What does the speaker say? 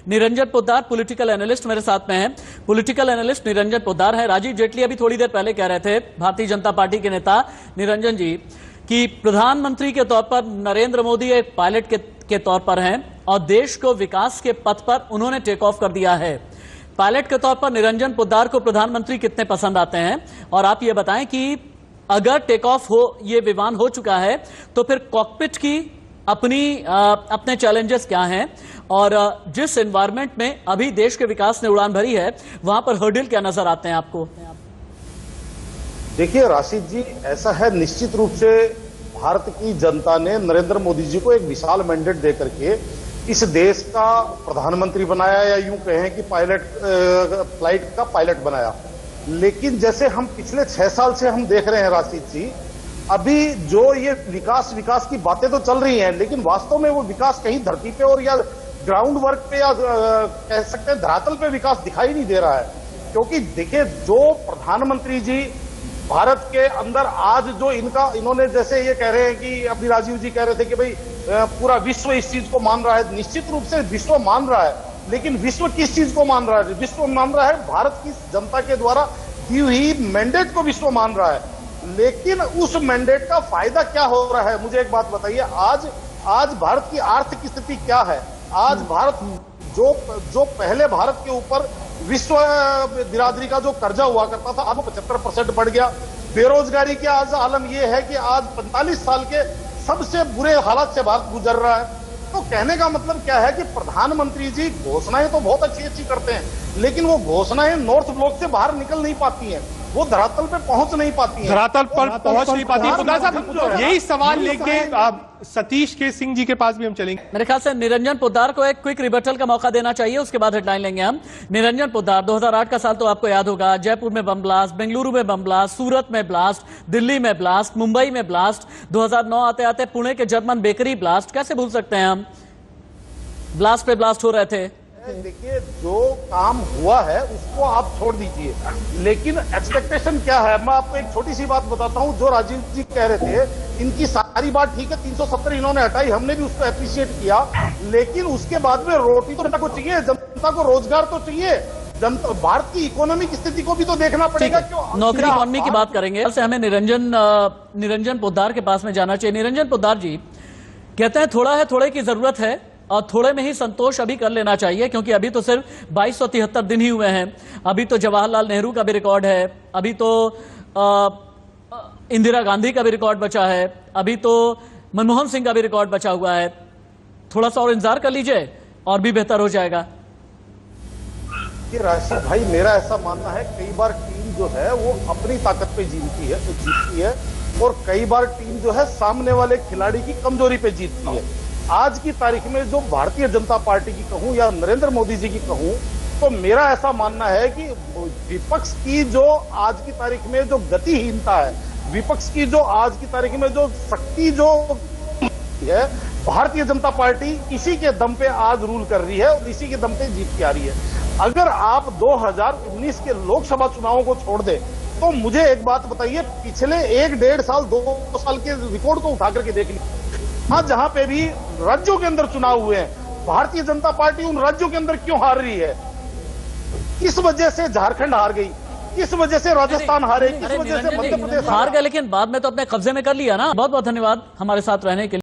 Niranjan Poddar political analyst मेरे साथ में हैं। पॉलिटिकल एनालिस्ट निरंजन पोद्दार है। राजीव जेटली अभी थोड़ी देर पहले कह रहे थे, भारतीय जनता पार्टी के नेता निरंजन जी, कि प्रधानमंत्री के तौर पर नरेंद्र मोदी एक पायलट के तौर पर हैं और देश को विकास के पथ पर उन्होंने टेक ऑफ कर दिया है। पायलट के तौर पर निरंजन पोद्दार को प्रधानमंत्री कितने पसंद आते हैं, और आप ये बताएं कि अगर टेक ऑफ हो, ये विमान हो चुका है, तो फिर कॉकपिट की अपने चैलेंजेस क्या हैं, और जिस एनवायरनमेंट में अभी देश के विकास ने उड़ान भरी है, वहां पर हर्डल क्या नजर आते हैं आपको? देखिए राशिद जी, ऐसा है, निश्चित रूप से भारत की जनता ने नरेंद्र मोदी जी को एक विशाल मैंडेट देकर के इस देश का प्रधानमंत्री बनाया, या यूं कहें कि फ्लाइट का पायलट बनाया। लेकिन जैसे हम पिछले 6 साल से हम देख रहे हैं राशिद जी, अभी जो ये विकास की बातें तो चल रही हैं, लेकिन वास्तव में वो विकास कहीं धरती पे और या ग्राउंड वर्क पे या कह सकते हैं धरातल पे विकास दिखाई नहीं दे रहा है। क्योंकि देखिए, जो प्रधानमंत्री जी भारत के अंदर आज जो इन्होंने जैसे ये कह रहे हैं कि अभी राजीव जी कह रहे थे कि भाई पूरा विश्व इस चीज को मान रहा है। निश्चित रूप से विश्व मान रहा है, लेकिन विश्व किस चीज को मान रहा है? विश्व मान रहा है भारत की जनता के द्वारा दी हुई मैंडेट को विश्व मान रहा है। लेकिन उस मैंडेट का फायदा क्या हो रहा है? मुझे एक बात बताइए, आज भारत की आर्थिक स्थिति क्या है? आज भारत जो पहले भारत के ऊपर विश्व बिरादरी का जो कर्जा हुआ करता था, आज 75% बढ़ गया। बेरोजगारी के आज आलम यह है कि आज 45 साल के सबसे बुरे हालात से भारत गुजर रहा है। तो कहने का मतलब क्या है कि प्रधानमंत्री जी घोषणाएं तो बहुत अच्छी करते हैं, लेकिन वो घोषणाएं नॉर्थ ब्लॉक से बाहर निकल नहीं पाती हैं, वो धरातल पे पहुंच नहीं पाती हैं। धरातल पर पहुंच नहीं पाती। पोद्दार साहब, यही सवाल लेके सतीश के सिंह जी के पास भी हम चलेंगे। मेरे ख्याल से निरंजन पोद्दार को एक क्विक रिबटल का मौका देना चाहिए, उसके बाद हेडलाइन लेंगे हम। निरंजन पोद्दार, 2008 का साल तो आपको याद होगा, जयपुर में बम ब्लास्ट, बेंगलुरु में बम ब्लास्ट, सूरत में ब्लास्ट, दिल्ली में ब्लास्ट, मुंबई में ब्लास्ट, 2009 आते आते पुणे के जर्मन बेकरी ब्लास्ट। कैसे भूल सकते हैं हम? ब्लास्ट पे ब्लास्ट हो रहे थे। देखिए, जो काम हुआ है उसको आप छोड़ दीजिए, लेकिन एक्सपेक्टेशन क्या है? मैं आपको एक छोटी सी बात बताता हूं। जो राजीव जी कह रहे थे, इनकी सारी बात ठीक है, 370 इन्होंने हटाई, हमने भी उसको अप्रिशिएट किया, लेकिन उसके बाद में रोटी तो जनता को चाहिए, जनता को रोजगार तो चाहिए, भारत की इकोनॉमिक स्थिति को भी तो देखना पड़ेगा। क्यों नौकरी इकोनॉमी की बात करेंगे, हमें निरंजन पोद्दार के पास में जाना चाहिए। निरंजन पोद्दार जी कहते हैं थोड़ा है, थोड़े की जरूरत है, और थोड़े में ही संतोष अभी कर लेना चाहिए, क्योंकि अभी तो सिर्फ 2273 दिन ही हुए हैं। अभी तो जवाहरलाल नेहरू का भी रिकॉर्ड है, अभी तो इंदिरा गांधी का भी रिकॉर्ड बचा है, अभी तो मनमोहन सिंह का भी रिकॉर्ड बचा हुआ है। थोड़ा सा और इंतजार कर लीजिए और भी बेहतर हो जाएगा। राशिद भाई, मेरा ऐसा मानना है, कई बार टीम जो है वो अपनी ताकत पे जीतती है, और कई बार टीम जो है सामने वाले खिलाड़ी की कमजोरी पे जीतती है। आज की तारीख में जो भारतीय जनता पार्टी की कहूं या नरेंद्र मोदी जी की कहूं, तो मेरा ऐसा मानना है कि विपक्ष की जो आज की तारीख में जो गतिहीनता है, विपक्ष की जो आज की तारीख में जो शक्ति जो है, भारतीय जनता पार्टी इसी के दम पे आज रूल कर रही है और इसी के दम पे जीत के आ रही है। अगर आप 2019 के लोकसभा चुनावों को छोड़ दे, तो मुझे एक बात बताइए, पिछले 1-1.5 साल 2 साल के रिकॉर्ड को उठा करके देख लीजिए। आज जहां पे भी राज्यों के अंदर चुनाव हुए हैं, भारतीय जनता पार्टी उन राज्यों के अंदर क्यों हार रही है? किस वजह से झारखंड हार गई, किस वजह से राजस्थान हारे, किस वजह से मध्य प्रदेश हार गए, लेकिन बाद में तो अपने कब्जे में कर लिया ना। बहुत बहुत धन्यवाद हमारे साथ रहने के लिए।